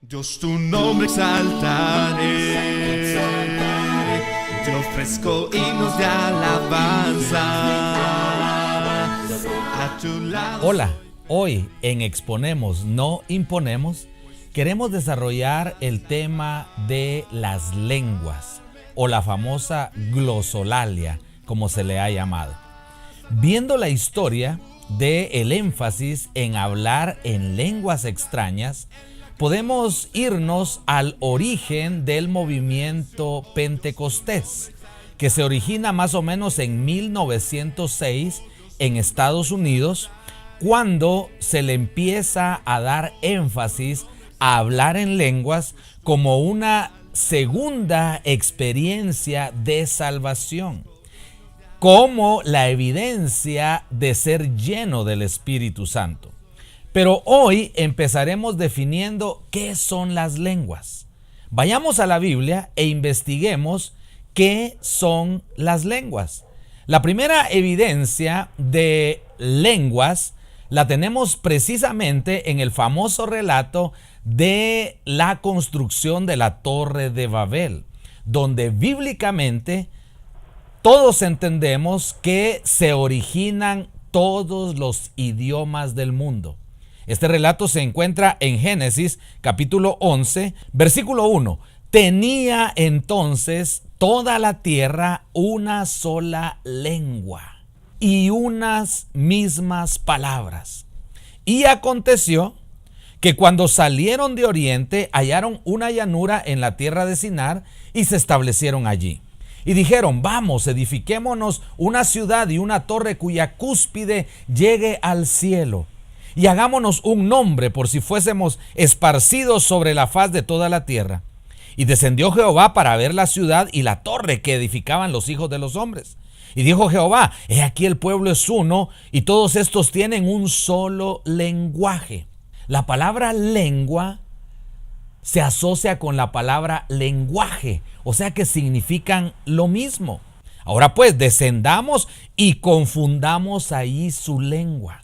Dios, tu nombre exaltaré, te ofrezco himnos de alabanza. A tu lado. Hola, hoy en Exponemos, no imponemos, queremos desarrollar el tema de las lenguas o la famosa glosolalia, como se le ha llamado. Viendo la historia del énfasis en hablar en lenguas extrañas, podemos irnos al origen del movimiento pentecostés, que se origina más o menos en 1906 en Estados Unidos, cuando se le empieza a dar énfasis a hablar en lenguas como una segunda experiencia de salvación, como la evidencia de ser lleno del Espíritu Santo. Pero hoy empezaremos definiendo qué son las lenguas. Vayamos a la Biblia e investiguemos qué son las lenguas. La primera evidencia de lenguas la tenemos precisamente en el famoso relato de la construcción de la Torre de Babel, donde bíblicamente todos entendemos que se originan todos los idiomas del mundo. Este relato se encuentra en Génesis capítulo 11, versículo 1. Tenía entonces toda la tierra una sola lengua y unas mismas palabras. Y aconteció que cuando salieron de oriente hallaron una llanura en la tierra de Sinar y se establecieron allí. Y dijeron: vamos, edifiquémonos una ciudad y una torre cuya cúspide llegue al cielo. Y hagámonos un nombre por si fuésemos esparcidos sobre la faz de toda la tierra. Y descendió Jehová para ver la ciudad y la torre que edificaban los hijos de los hombres. Y dijo Jehová: he aquí el pueblo es uno, y todos estos tienen un solo lenguaje. La palabra lengua se asocia con la palabra lenguaje, o sea que significan lo mismo. Ahora pues, descendamos y confundamos ahí su lengua.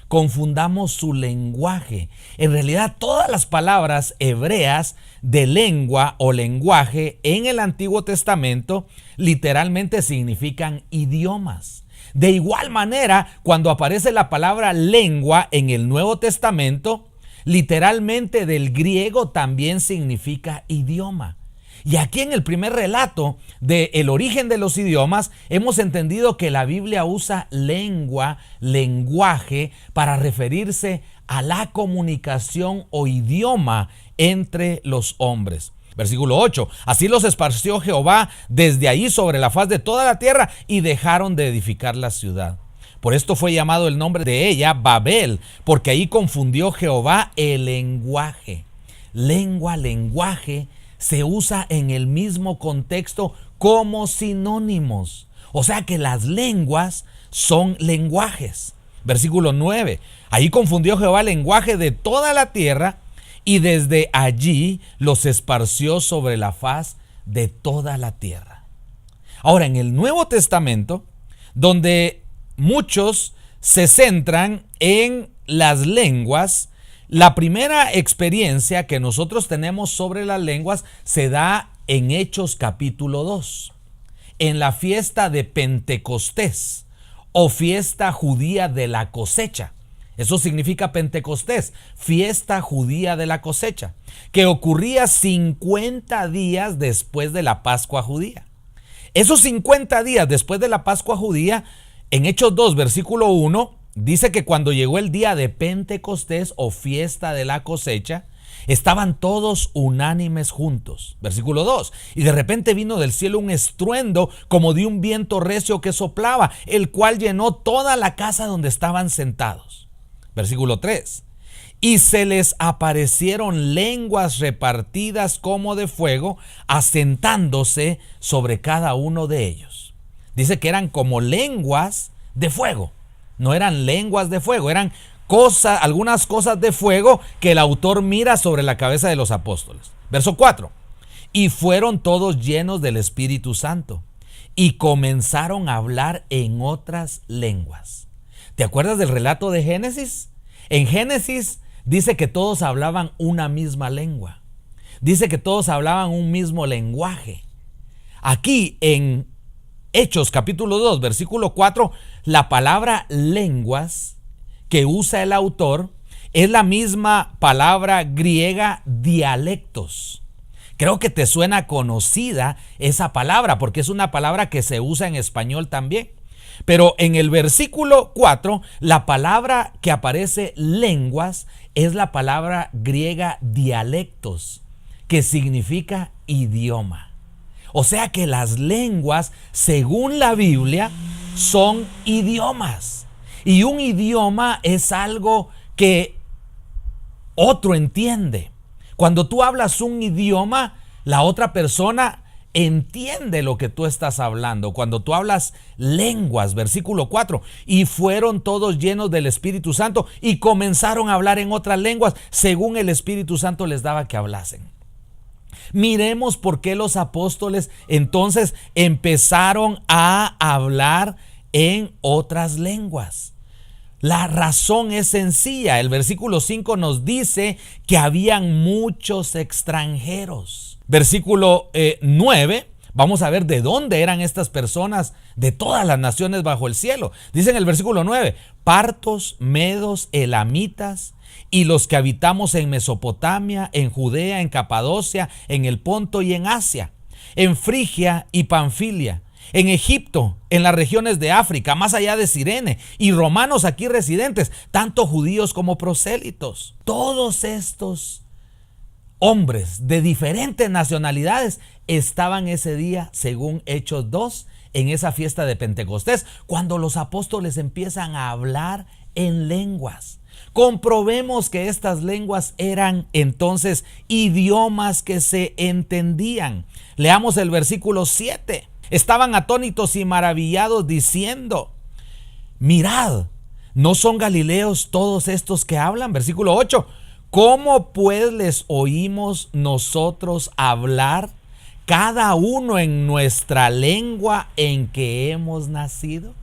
Confundamos su lenguaje. En realidad, todas las palabras hebreas de lengua o lenguaje en el Antiguo Testamento literalmente significan idiomas. De igual manera, cuando aparece la palabra lengua en el Nuevo Testamento, literalmente del griego también significa idioma. Y aquí en el primer relato del origen de los idiomas hemos entendido que la Biblia usa lengua, lenguaje, para referirse a la comunicación o idioma entre los hombres. Versículo 8. Así los esparció Jehová desde ahí sobre la faz de toda la tierra y dejaron de edificar la ciudad. Por esto fue llamado el nombre de ella Babel, porque ahí confundió Jehová el lenguaje. Lengua, lenguaje se usa en el mismo contexto como sinónimos. O sea que las lenguas son lenguajes. Versículo 9. Ahí confundió Jehová el lenguaje de toda la tierra y desde allí los esparció sobre la faz de toda la tierra. Ahora, en el Nuevo Testamento, donde muchos se centran en las lenguas, la primera experiencia que nosotros tenemos sobre las lenguas se da en Hechos capítulo 2, en la fiesta de Pentecostés o fiesta judía de la cosecha. Eso significa Pentecostés, fiesta judía de la cosecha, que ocurría 50 días después de la Pascua judía. Esos 50 días después de la Pascua judía, en Hechos 2, versículo 1, dice que cuando llegó el día de Pentecostés o fiesta de la cosecha, estaban todos unánimes juntos. Versículo 2. Y de repente vino del cielo un estruendo como de un viento recio que soplaba, el cual llenó toda la casa donde estaban sentados. Versículo 3. Y se les aparecieron lenguas repartidas como de fuego, asentándose sobre cada uno de ellos. Dice que eran como lenguas de fuego. No eran lenguas de fuego, eran algunas cosas de fuego que el autor mira sobre la cabeza de los apóstoles. Verso 4. Y fueron todos llenos del Espíritu Santo y comenzaron a hablar en otras lenguas. ¿Te acuerdas del relato de Génesis? En Génesis dice que todos hablaban una misma lengua. Dice que todos hablaban un mismo lenguaje. Aquí en Hechos capítulo 2, versículo 4, la palabra lenguas que usa el autor es la misma palabra griega dialectos. Creo que te suena conocida esa palabra porque es una palabra que se usa en español también. Pero en el versículo 4, la palabra que aparece lenguas es la palabra griega dialectos, que significa idioma. O sea que las lenguas, según la Biblia, son idiomas. Y un idioma es algo que otro entiende. Cuando tú hablas un idioma, la otra persona entiende lo que tú estás hablando. Cuando tú hablas lenguas, versículo 4, y fueron todos llenos del Espíritu Santo y comenzaron a hablar en otras lenguas según el Espíritu Santo les daba que hablasen. Miremos por qué los apóstoles entonces empezaron a hablar en otras lenguas. La razón es sencilla. El versículo 5 nos dice que habían muchos extranjeros. Versículo 9, vamos a ver de dónde eran estas personas de todas las naciones bajo el cielo. Dice en el versículo 9, partos, medos, elamitas y los que habitamos en Mesopotamia, en Judea, en Capadocia, en el Ponto y en Asia, en Frigia y Panfilia, en Egipto, en las regiones de África, más allá de Cirene, y romanos aquí residentes, tanto judíos como prosélitos. Todos estos hombres de diferentes nacionalidades estaban ese día, según Hechos 2, en esa fiesta de Pentecostés, cuando los apóstoles empiezan a hablar en lenguas. Comprobemos que estas lenguas eran entonces idiomas que se entendían. Leamos el versículo 7. Estaban atónitos y maravillados diciendo, mirad, ¿no son galileos todos estos que hablan? Versículo 8. ¿Cómo pues les oímos nosotros hablar, cada uno en nuestra lengua en que hemos nacido?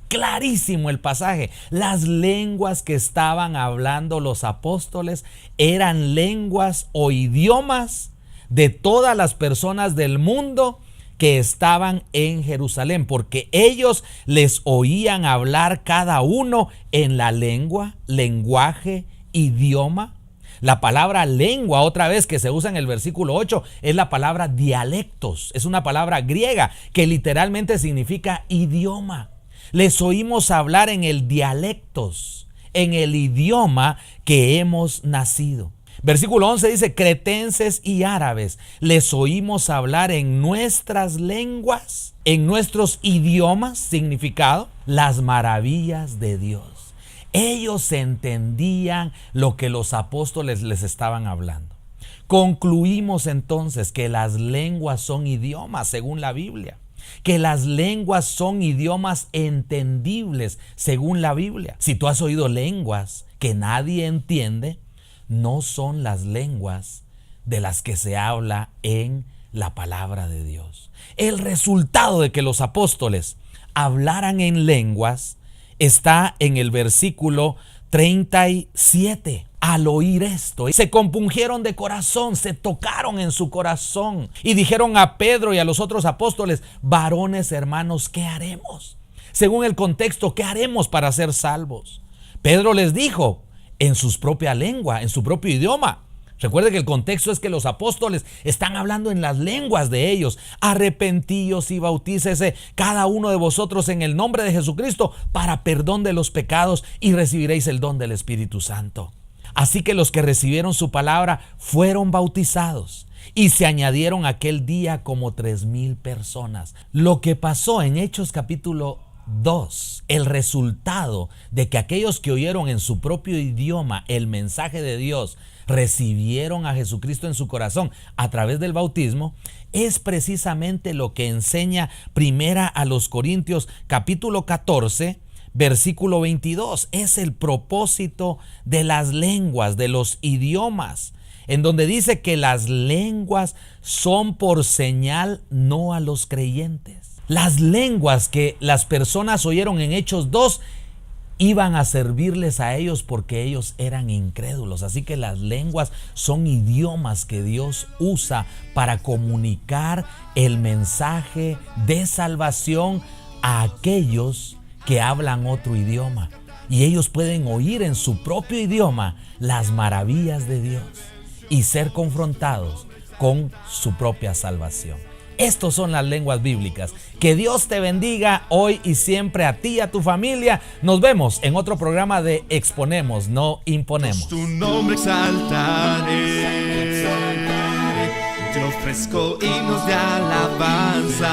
Clarísimo el pasaje. Las lenguas que estaban hablando los apóstoles eran lenguas o idiomas de todas las personas del mundo que estaban en Jerusalén, porque ellos les oían hablar cada uno en la lengua, lenguaje, idioma. La palabra lengua, otra vez que se usa en el versículo 8, es la palabra dialectos. Es una palabra griega que literalmente significa idioma. Les oímos hablar en el dialectos, en el idioma que hemos nacido. Versículo 11 dice, cretenses y árabes, les oímos hablar en nuestras lenguas, en nuestros idiomas, significado, las maravillas de Dios. Ellos entendían lo que los apóstoles les estaban hablando. Concluimos entonces que las lenguas son idiomas según la Biblia, que las lenguas son idiomas entendibles según la Biblia. Si tú has oído lenguas que nadie entiende, no son las lenguas de las que se habla en la palabra de Dios. El resultado de que los apóstoles hablaran en lenguas está en el versículo 37. Al oír esto, se compungieron de corazón, se tocaron en su corazón y dijeron a Pedro y a los otros apóstoles, varones hermanos, ¿qué haremos? Según el contexto, ¿qué haremos para ser salvos? Pedro les dijo en su propia lengua, en su propio idioma. Recuerde que el contexto es que los apóstoles están hablando en las lenguas de ellos. Arrepentíos y bautícese cada uno de vosotros en el nombre de Jesucristo para perdón de los pecados y recibiréis el don del Espíritu Santo. Así que los que recibieron su palabra fueron bautizados y se añadieron aquel día como 3,000 personas. Lo que pasó en Hechos capítulo 2, el resultado de que aquellos que oyeron en su propio idioma el mensaje de Dios recibieron a Jesucristo en su corazón a través del bautismo, es precisamente lo que enseña primera a los Corintios capítulo 14, versículo 22. Es el propósito de las lenguas, de los idiomas, en donde dice que las lenguas son por señal no a los creyentes. Las lenguas que las personas oyeron en Hechos 2 iban a servirles a ellos porque ellos eran incrédulos. Así que las lenguas son idiomas que Dios usa para comunicar el mensaje de salvación a aquellos que hablan otro idioma. Y ellos pueden oír en su propio idioma las maravillas de Dios y ser confrontados con su propia salvación. Estos son las lenguas bíblicas. Que Dios te bendiga hoy y siempre, a ti y a tu familia. Nos vemos en otro programa de Exponemos, no imponemos. Tu nombre exaltaré, te ofrezco himnos de alabanza.